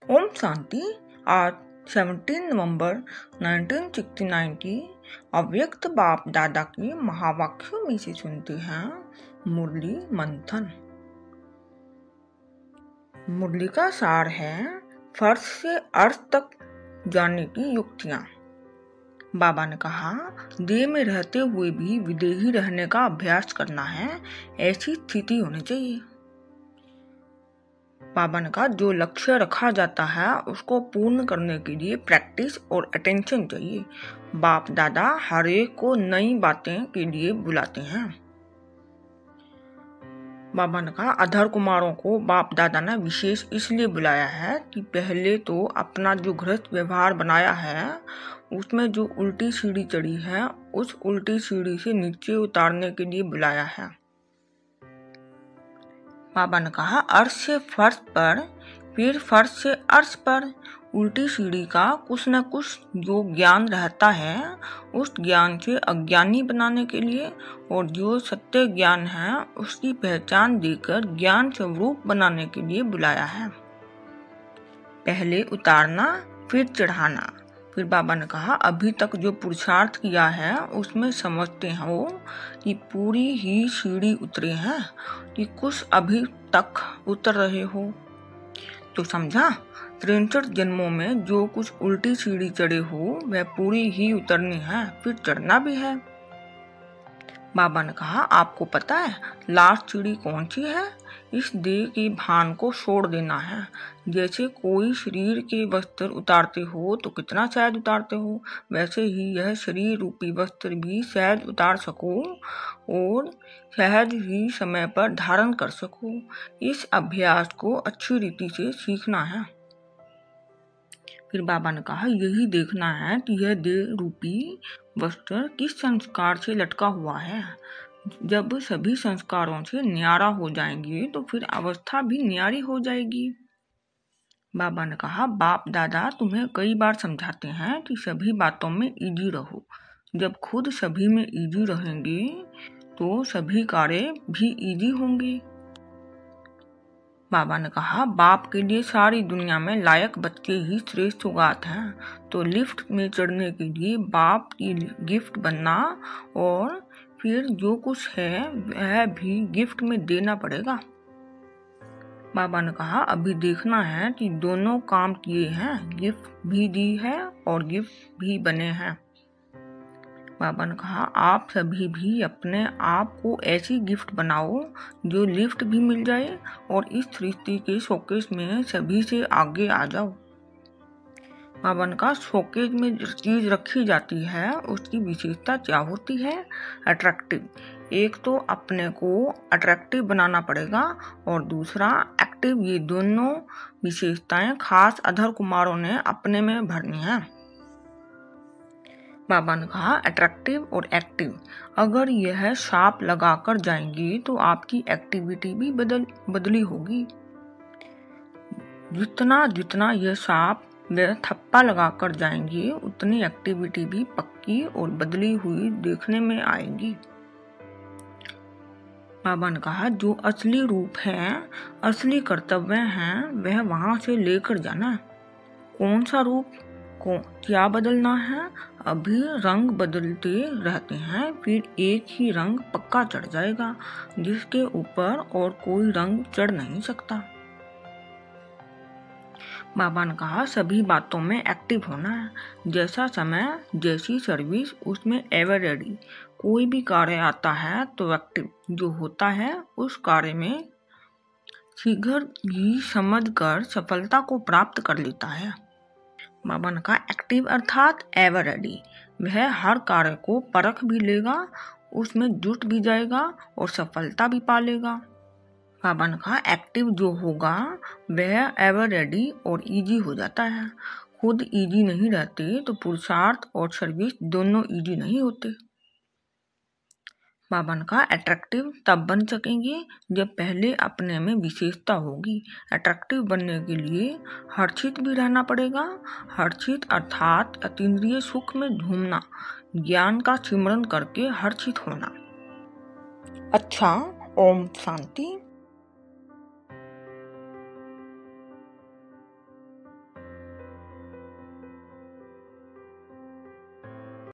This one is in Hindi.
ओम शांति। आज 17 नवंबर 1969 की अव्यक्त बाप दादा के महावाक्यों में से सुनते हैं मुरली मंथन। मुरली का सार है फर्श से अर्थ तक जाने की युक्तियां। बाबा ने कहा, देह में रहते हुए भी विदेही रहने का अभ्यास करना है, ऐसी स्थिति होनी चाहिए। बाबा ने कहा, जो लक्ष्य रखा जाता है उसको पूर्ण करने के लिए प्रैक्टिस और अटेंशन चाहिए। बाप दादा हर एक को नई बातें के लिए बुलाते हैं। बाबा ने कहा, अधर कुमारों को बाप दादा ने विशेष इसलिए बुलाया है कि पहले तो अपना जो गृहस्थ व्यवहार बनाया है उसमें जो उल्टी सीढ़ी चढ़ी है उस उल्टी सीढ़ी से नीचे उतारने के लिए बुलाया है। बाबा ने कहा, अर्श से फर्श पर, फिर फर्श से अर्श पर। उल्टी सीढ़ी का कुछ न कुछ जो ज्ञान रहता है उस ज्ञान से अज्ञानी बनाने के लिए और जो सत्य ज्ञान है उसकी पहचान देकर ज्ञान स्वरूप बनाने के लिए बुलाया है। पहले उतारना फिर चढ़ाना। फिर बाबा ने कहा, अभी तक जो पुरुषार्थ किया है उसमें समझते हो कि पूरी ही सीढ़ी उतरे हैं कि कुछ अभी तक उतर रहे हो। तो समझा, 63 जन्मों में जो कुछ उल्टी सीढ़ी चढ़े हो वह पूरी ही उतरनी है, फिर चढ़ना भी है। बाबा ने कहा, आपको पता है लास्ट सीढ़ी कौन सी है? इस देह के भान को छोड़ देना है। जैसे कोई शरीर के वस्त्र उतारते हो तो कितना सहज उतारते हो, वैसे ही यह शरीर रूपी वस्त्र भी सहज उतार सको और सहज ही समय पर धारण कर सको। इस अभ्यास को अच्छी रीति से सीखना है। फिर बाबा ने कहा, यही देखना है कि यह देह रूपी वस्त्र किस संस्कार से लटका हुआ है। जब सभी संस्कारों से न्यारा हो जाएंगे तो फिर अवस्था भी न्यारी हो जाएगी। बाबा ने कहा, बाप दादा तुम्हें कई बार समझाते हैं कि सभी बातों में इजी रहो। जब खुद सभी में इजी रहेंगे तो सभी कार्य भी इजी होंगे। बाबा ने कहा, बाप के लिए सारी दुनिया में लायक बच्चे ही श्रेष्ठ सौगात हैं। तो लिफ्ट में चढ़ने के लिए बाप की गिफ्ट बनना और फिर जो कुछ है वह भी गिफ्ट में देना पड़ेगा। बाबा ने कहा, अभी देखना है कि दोनों काम किए हैं, गिफ्ट भी दी है और गिफ्ट भी बने हैं। बाबा ने कहा, आप सभी भी अपने आप को ऐसी गिफ्ट बनाओ जो लिफ्ट भी मिल जाए और इस सृष्टि के शोकेस में सभी से आगे आ जाओ। बाबा ने कहा, शोकेस में जिस चीज रखी जाती है उसकी विशेषता क्या होती है? अट्रैक्टिव। एक तो अपने को अट्रैक्टिव बनाना पड़ेगा और दूसरा एक्टिव। ये दोनों विशेषताएं खास अधर कुमारों ने अपने में भरनी है। बाबा ने कहा, अट्रैक्टिव और एक्टिव अगर यह साप लगाकर जाएंगी तो आपकी एक्टिविटी भी बदली होगी। जितना जितना यह सांप वे थप्पा लगाकर जाएंगे उतनी एक्टिविटी भी पक्की और बदली हुई देखने में आएगी। बाबा ने कहा, जो असली रूप है, असली कर्तव्य हैं, वह वहां से लेकर जाना। कौन सा रूप को क्या बदलना है? अभी रंग बदलते रहते हैं, फिर एक ही रंग पक्का चढ़ जाएगा जिसके ऊपर और कोई रंग चढ़ नहीं सकता। बाबा ने कहा, सभी बातों में एक्टिव होना है। जैसा समय, जैसी सर्विस, उसमें एवर रेडी। कोई भी कार्य आता है तो एक्टिव जो होता है उस कार्य में शीघ्र ही समझकर सफलता को प्राप्त कर लेता है। बाबा ने कहा, एक्टिव अर्थात एवर रेडी। वह हर कार्य को परख भी लेगा, उसमें जुट भी जाएगा और सफलता भी पा लेगा। बाबा ने कहा, एक्टिव जो होगा वह एवर रेडी और इजी हो जाता है। खुद इजी नहीं रहते तो पुरुषार्थ और सर्विस दोनों इजी नहीं होते। बाबा ने कहा, अट्रैक्टिव तब बन सकेंगे जब पहले अपने में विशेषता होगी। अट्रैक्टिव बनने के लिए हर्षित भी रहना पड़ेगा। हर्षित अर्थात अतीन्द्रिय सुख में झूमना, ज्ञान का सिमरन करके हर्षित होना। अच्छा, ओम शांति।